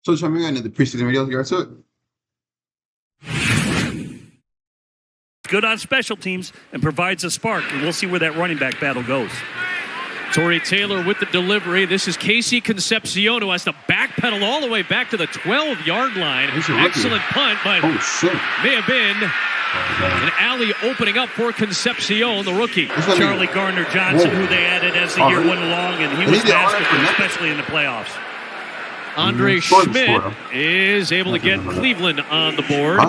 So, show me into the preseason videos you guys took. Good on special teams and provides a spark, and we'll see where that running back battle goes. Torrey Taylor with the delivery. This is Casey Concepcion, who has to backpedal all the way back to the 12-yard line. Excellent punt, but may have been an alley opening up for Concepcion, the rookie. Charlie Gardner-Johnson, who they added as the year went along, and he was masterful, especially in the playoffs. Andre Schmidt is able to get Cleveland on the board.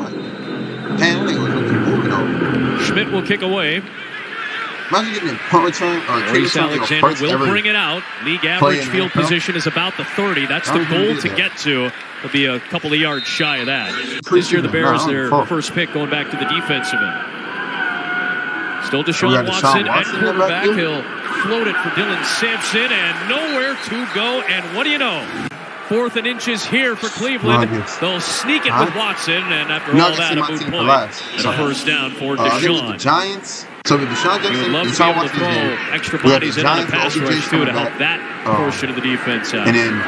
Schmidt will kick away. Maurice Alexander will bring it out. League average field position is about the 30. That's the goal to get to. It'll be a couple of yards shy of that. This year the Bears, their first pick going back to the defensive end. Still Deshaun Watson at quarterback. He'll float it for Dylan Sampson and nowhere to go. And what do you know? 4th and inches here for Cleveland. They'll sneak it with Watson, and after all that, a moot point. And a first down for Deshaun. The Giants. So the Deshaun Jackson, he would love to be able to throw extra bodies in on the pass rush, too, to help that portion of the defense out. And then,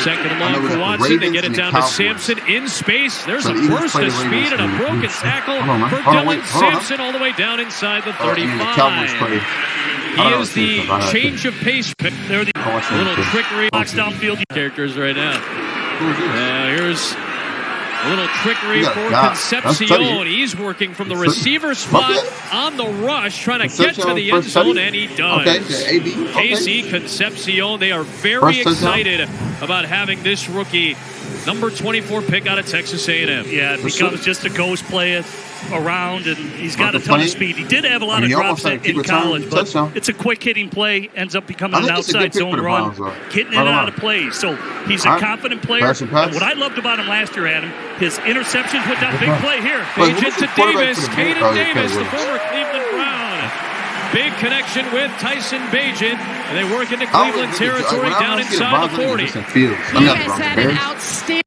second and long for Watson. They get it down to Sampson in space. There's a burst of speed and a broken tackle for Dylan Sampson all the way down inside the 35. He is the change of pace pick. They're the little trickery box downfield characters right now. Here's a little trickery for Concepcion. He's working from the receiver spot on the rush, trying to get to the end zone, and he does. Casey Concepcion, they are very excited about having this rookie, number 24 pick out of Texas A&M. Yeah, it becomes just a ghost play around, and he's got a ton of speed. He did have a lot of drops in college, but it's a quick hitting play, ends up becoming an outside zone run, getting in and out of plays. So he's a confident player. And what I loved about him last year, Adam, his interceptions went down big play here. Agent to Davis, Caden Davis, the former Cleveland Brown. Big connection with Tyson Bagent, and they work into Cleveland territory down inside the 40. He has had an outstanding.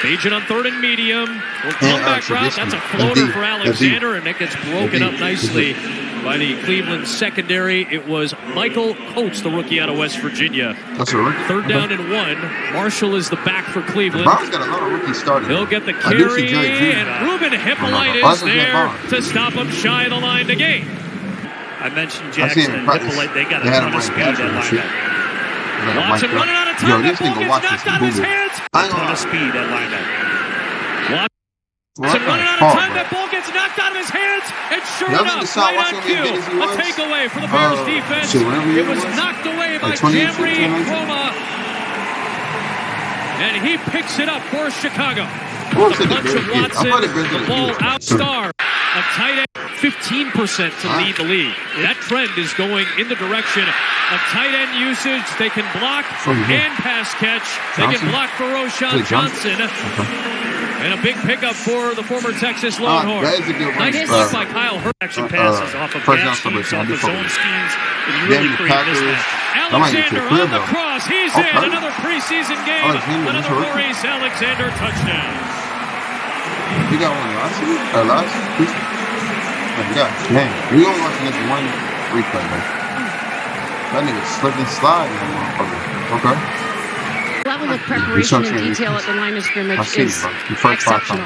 Bagent on 3rd and medium. Will come back route. That's a floater for Alexander, and it gets broken up nicely by the Cleveland secondary. It was Michael Coates, the rookie out of West Virginia. That's a rookie. 3rd down and 1. Marshall is the back for Cleveland. Brown's got a lot of rookies starting. He'll get the carry, and Ruben Hippolyte is there to stop him shy of the line to gain. I mentioned Jackson and Hippolyte. They got a ton of speed at linebacker. Watson running out of time. That ball gets knocked out of his hands. A ton of speed at linebacker. Watson running out of time. That ball gets knocked out of his hands. And sure enough, right on cue, a takeaway for the Bears defense. It was knocked away by Jamri Roma. And he picks it up for Chicago. With a bunch of Watson, the ball outstar. A tight end, 15% to lead the league. That trend is going in the direction of tight end usage. They can block and pass catch. They can block for Roschon Johnson. And a big pickup for the former Texas Longhorn. Nice block by Kyle Hurd. Action passes off of gas schemes, off his own schemes. And you really create mismatch. Alexander on the cross. He's in. Another preseason game. Another Maurice Alexander touchdown. You got one last week? Yeah, man. We only watching this one replay, man. That nigga slipped and slide in that motherfucker. Okay. Level of preparation and detail at the line of scrimmage is exceptional.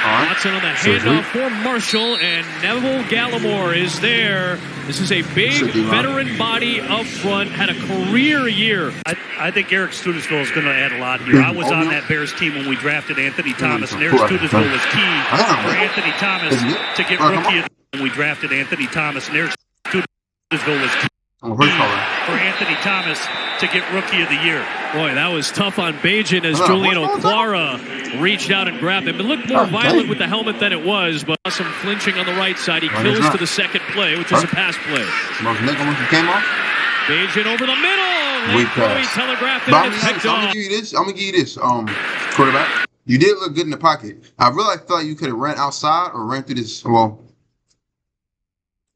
Watson on the handoff for Marshall, and Neville Gallimore is there. This is a big veteran body up front, had a career year. I think Eric Studesville is going to add a lot here. I was on that Bears team when we drafted Anthony Thomas, and Eric Studesville was key for Anthony Thomas to get rookie of the year when we drafted Anthony Thomas, and Eric Studesville was key for Anthony Thomas to get rookie of the year. Boy, that was tough on Bagent as Julian Okwara reached out and grabbed him. It looked more violent with the helmet than it was, but some flinching on the right side. He kills to the second play, which is a pass play. Bagent over the middle. Late throw, he telegraphed it and picked off. I'm gonna give you this, quarterback. You did look good in the pocket. I really thought you could have ran outside or ran through this. Well,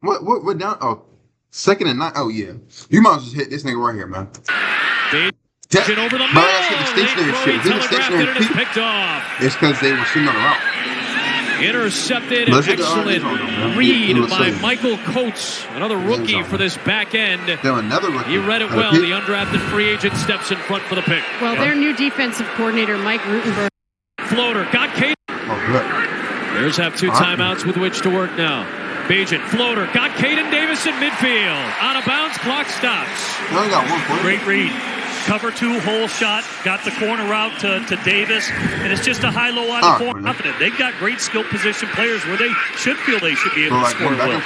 what down? Oh, 2nd and 9. Oh yeah, you might as well just hit this nigga right here, man. Bagent over the middle. Late throw, he telegraphed it and it's picked off. It's because they were shooting on the route. Intercepted. Excellent read by Michael Coates, another rookie for this back end. He read it well. The undrafted free agent steps in front for the pick. Well, their new defensive coordinator, Mike Rutenberg. Floater. Got Kate. Bears have 2 timeouts with which to work now. Bajan, floater, got Caden Davis in midfield. Out of bounds, clock stops. Great read. Cover 2, hole shot, got the corner out to Davis, and it's just a high-low on the corner. They've got great skill position players where they should feel they should be able to score well.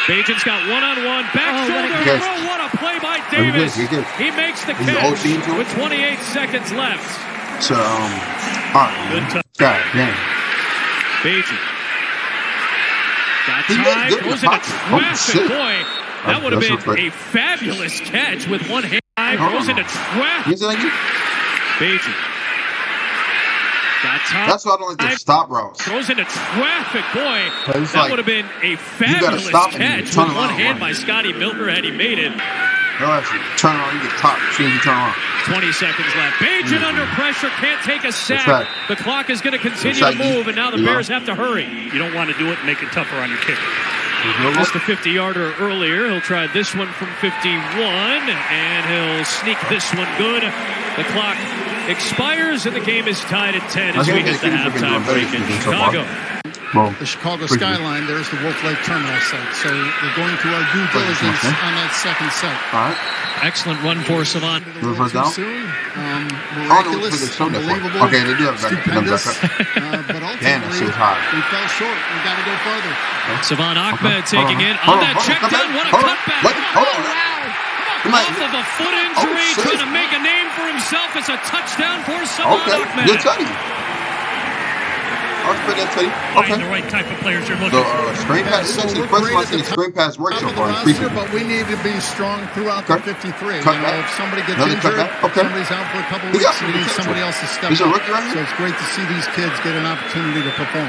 Bajan's got one-on-one, back shoulder throw. What a play by Davis. He makes the catch with 28 seconds left. So, Bajan. Got time, goes into traffic. Boy, that would have been a fabulous catch with one hand. Goes into traffic. Bajan. Got time. That's why I don't like the stop routes. Goes into traffic. Boy, that would have been a fabulous catch with one hand by Scotty Milner had he made it. Turn around, you get top. As soon as you turn around. 20 seconds left. Bajan under pressure, can't take a sack. The clock is going to continue to move, and now the Bears have to hurry. You don't want to do it and make it tougher on your kicker. Just a 50-yarder earlier. He'll try this one from 51, and he'll sneak this one good. The clock expires, and the game is tied at 10 as we hit the halftime break in Chicago. The Chicago skyline, there's the Wolf Lake Terminal site. So we're going through our due diligence on that second set. Excellent run for Savant. Miraculous, unbelievable, okay, they do have stupendous, but ultimately, we fell short. We got to go further. Savant Ahmed taking in on that check down. What a cutback. Off of a foot injury, trying to make a name for himself. It's a touchdown for Savant Ahmed. Good study. Find the right type of players you're looking for. Screen pass. This is the first time I've seen a screen pass work so far in preseason. But we need to be strong throughout the 53. If somebody gets injured, somebody's out for a couple weeks, we need somebody else to step up. So it's great to see these kids get an opportunity to perform.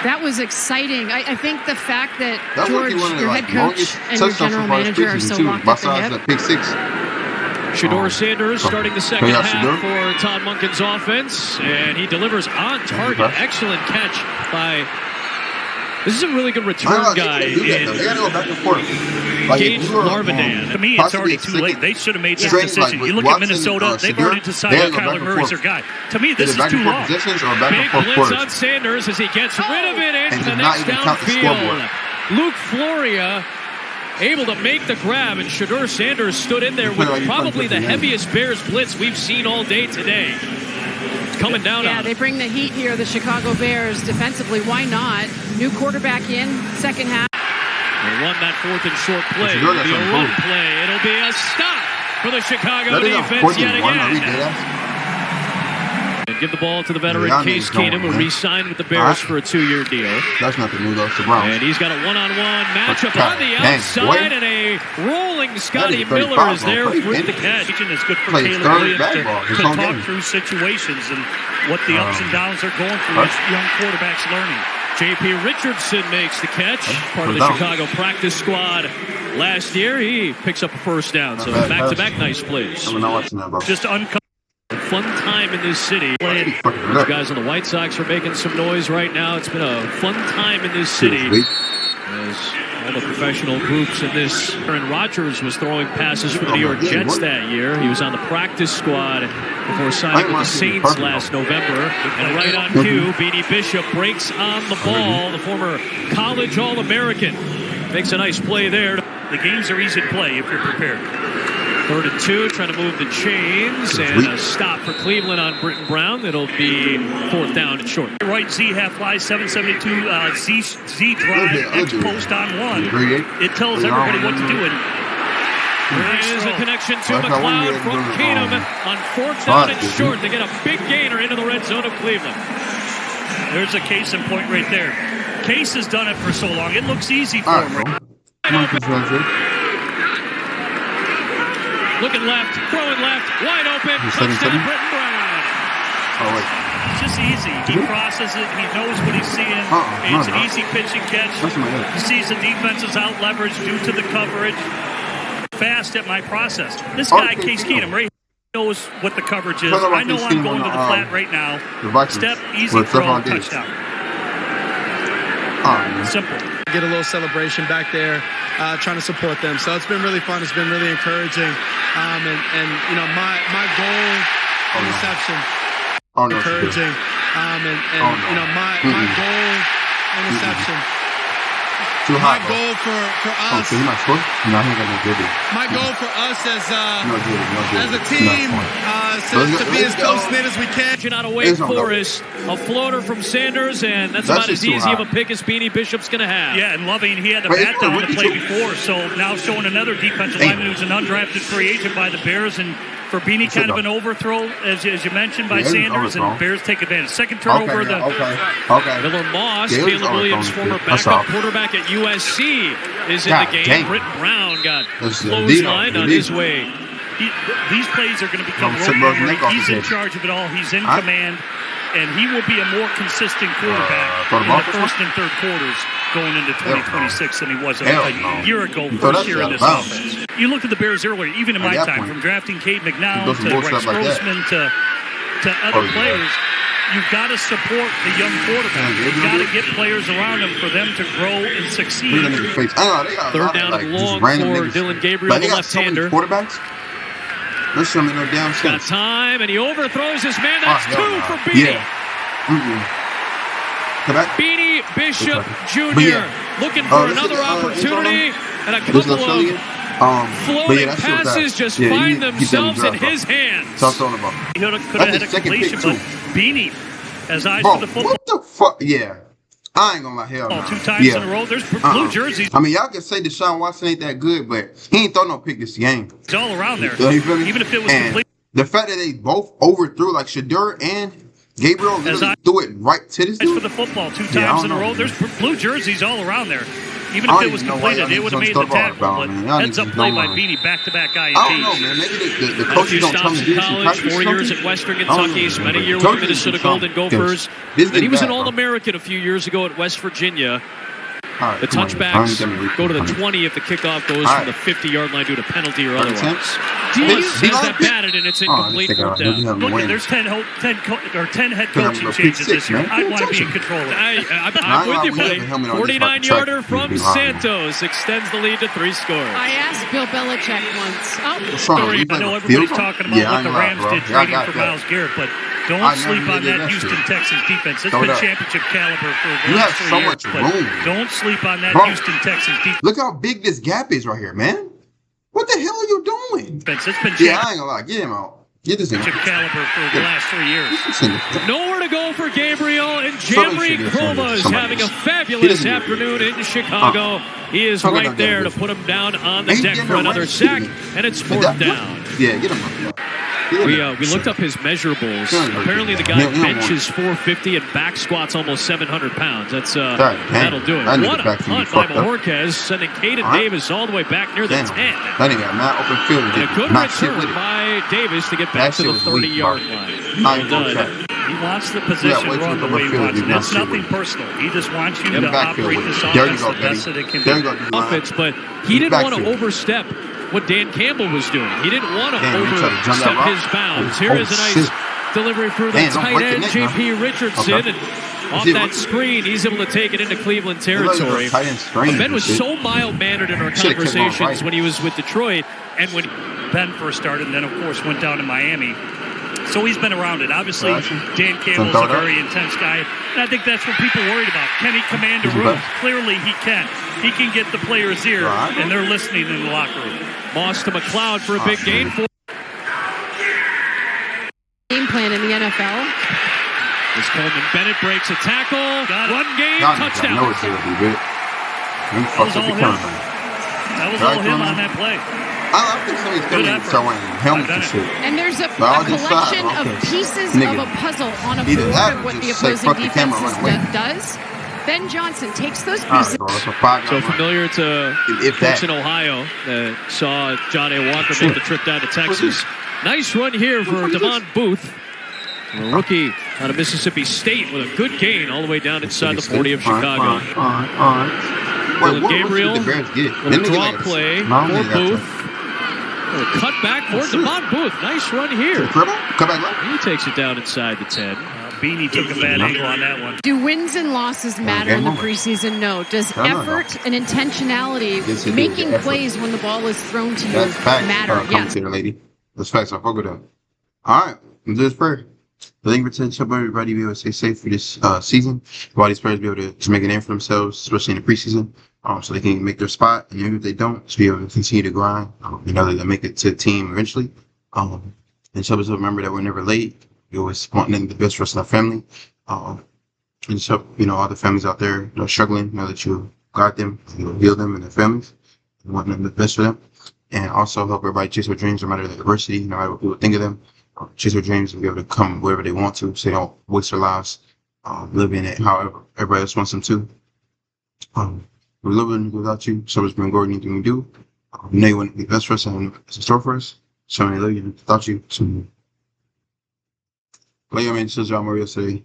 That was exciting. I think the fact that George, your head coach, and your general manager are so locked up ahead. Shedeur Sanders starting the second half for Todd Monken's offense, and he delivers on target. Excellent catch by. This is a really good return guy in Gage Larvadan. To me, it's already too late. They should have made this decision. You look at Minnesota, they've already decided Kyler Murray's their guy. To me, this is too long. Big blitz on Sanders as he gets rid of it into the next downfield. Luke Floria able to make the grab, and Shedeur Sanders stood in there with probably the heaviest Bears blitz we've seen all day today. It's coming down on they bring the heat here, the Chicago Bears, defensively. Why not? New quarterback in, second half. They run that 4th and short play. It'll be a run play. It'll be a stop for the Chicago defense yet again. And give the ball to the veteran Case Keenum, who re-signed with the Bears for a 2-year deal. That's nothing new, though. It's the Browns. And he's got a one-on-one matchup on the outside, and a rolling Scotty Miller is there with the catch. It's good for Caleb Williams to talk through situations and what the ups and downs are going through as young quarterbacks learning. J.P. Richardson makes the catch, part of the Chicago practice squad last year. He picks up a first down, so back-to-back nice plays. Just fun time in this city. Those guys on the White Sox are making some noise right now. It's been a fun time in this city as all the professional groups in this. Aaron Rodgers was throwing passes for the New York Jets that year. He was on the practice squad before signing with the Saints last November. And right on cue, Beanie Bishop breaks on the ball. The former college All-American makes a nice play there. The games are easy to play if you're prepared. 3rd and 2, trying to move the chains, and a stop for Cleveland on Britton Brown. It'll be 4th down and short. Right Z half fly, 772 Z drive, X post on 1. It tells everybody what to do. There's a connection to McLeod from Keenum on 4th down and short. They get a big gainer into the red zone of Cleveland. There's a case in point right there. Case has done it for so long. It looks easy for him. Looking left, throwing left, wide open, touchdown Britton Brown. It's just easy. He processes it. He knows what he's seeing. It's an easy pitch and catch. He sees the defense is out leveraged due to the coverage. Fast at my process. This guy, Case Keenum, right, knows what the coverage is. I know I'm going to the flat right now. Step, easy throw, touchdown. Simple. Get a little celebration back there, trying to support them. So it's been really fun. It's been really encouraging. And you know, my goal in reception, encouraging. You know, my goal in reception. My goal for us. My goal for us as a team to be as close-knit as we can. Out of Wake Forest, a floater from Sanders, and that's about as easy of a pick as Beanie Bishop's going to have. Yeah, and Loving, he had the bat down to play before, so now showing another defensive lineman who's an undrafted free agent by the Bears, and for Beanie, kind of an overthrow, as you mentioned, by Sanders, and Bears take advantage. Second turnover. Miller Moss, Caleb Williams, former backup quarterback at USC, is in the game. Britton Brown got clotheslined on his way. These plays are going to become rote. He's in charge of it all. He's in command, and he will be a more consistent quarterback in the first and third quarters going into 2026 than he was a year ago, first year in this offense. You look at the Bears earlier, even in my time, from drafting Cade McNown to Rex Grossman to other players, you've got to support the young quarterback. You've got to get players around him for them to grow and succeed. Third down and long for Dylan Gabriel, the left-hander. They're showing me no damn sense. Got time, and he overthrows his man. That's two for Beanie. Beanie Bishop Jr. looking for another opportunity, and a couple of floating passes just find themselves in his hands. He could have had a completion, but Beanie has eyes for the football. What the fuck? Yeah. I ain't gonna lie, hell no. 2 times in a row. There's blue jerseys. I mean, y'all can say Deshaun Watson ain't that good, but he ain't throw no pick this game. It's all around there. You feel me? Even if it was complete. The fact that they both overthrew, like Shadur and Gabriel literally threw it right to this dude. For the football 2 times in a row. There's blue jerseys all around there. Even if it was completed, it would have made the tackle. But heads up play by Beanie, back-to-back INTs. I don't know, man. Maybe the coaches don't tell me this. College, 4 years at Western Kentucky, spent a year with the Minnesota Golden Gophers. And he was an All-American a few years ago at West Virginia. The touchbacks go to the 20 if the kickoff goes from the 50-yard line due to penalty or otherwise. Has that batted and it's incomplete fourth down. Look, there's 10 head coaching changes this year. I want to be in control of it. I'm with you, buddy. 49-yarder from Santos extends the lead to 3 scores. I asked Bill Belichick once. I know everybody's talking about what the Rams did trading for Myles Garrett, but don't sleep on that Houston Texans defense. It's been championship caliber for the last 3 years. But don't sleep on that Houston Texans defense. Look how big this gap is right here, man. What the hell are you doing? It's been I ain't gonna lie. Get him out. Get this in. Caliber for the last 3 years. Nowhere to go for Gabriel, and Jamri Croma is having a fabulous afternoon in Chicago. He is right there to put him down on the deck for another sack, and it's 4th down. Yeah, get him out. We looked up his measurables. Apparently, the guy benches 450 and back squats almost 700 pounds. That'll do it. What a punt by Mahorquez, sending Caden Davis all the way back near the 10. That nigga got mad open field. And a good return by Davis to get back to the 30-yard line. Well done. He wants the position run the way he wants it. It's nothing personal. He just wants you to operate this offense the best that it can be. Offense, but he didn't want to overstep what Dan Campbell was doing. He didn't want to overstep his bounds. Here is a nice delivery through the tight end, J.P. Richardson. And off that screen, he's able to take it into Cleveland territory. Ben was so mild-mannered in our conversations when he was with Detroit. And when Ben first started, and then, of course, went down to Miami. So he's been around it. Obviously, Dan Campbell's a very intense guy. And I think that's what people are worried about. Can he command a room? Clearly, he can. He can get the players' ear, and they're listening in the locker room. Moss to McLeod for a big gain. Game plan in the NFL. As Coleman Bennett breaks a tackle. Run game, touchdown. That was all him on that play. I think somebody's going to start wearing helmets and shit. And there's a collection of pieces of a puzzle on a board of what the opposing defense does. Ben Johnson takes those pieces. So familiar to folks in Ohio that saw John A. Walker make the trip down to Texas. Nice run here for Devon Booth, a rookie out of Mississippi State with a good gain all the way down inside the 40 of Chicago. Dylan Gabriel, little draw play for Booth. Cut back for Devon Booth. Nice run here. Cut back left. He takes it down inside the 10. Beanie took a bad angle on that one. Do wins and losses matter in the preseason? No. Does effort and intentionality, making plays when the ball is thrown to you, matter? Yes. Lady. That's facts. I'll fuck with that. All right. Let's do this prayer. Thank you for help everybody be able to stay safe for this season. For all these players be able to make a name for themselves, especially in the preseason, so they can make their spot. And even if they don't, to be able to continue to grind. They'll make it to the team eventually. And just help us remember that we're never late. We always want the best for us and our family. And just help, all the families out there that are struggling, know that you guide them, heal them and their families. We want them the best for them. And also help everybody chase their dreams no matter the adversity, no matter what people think of them. Chase their dreams and be able to come wherever they want to, so they don't waste their lives living it however everybody else wants them to. We're living without you, so it's been going anything we do. We know you want to be best for us and it's in store for us. So many love you without you. So, like I mentioned, Mario today.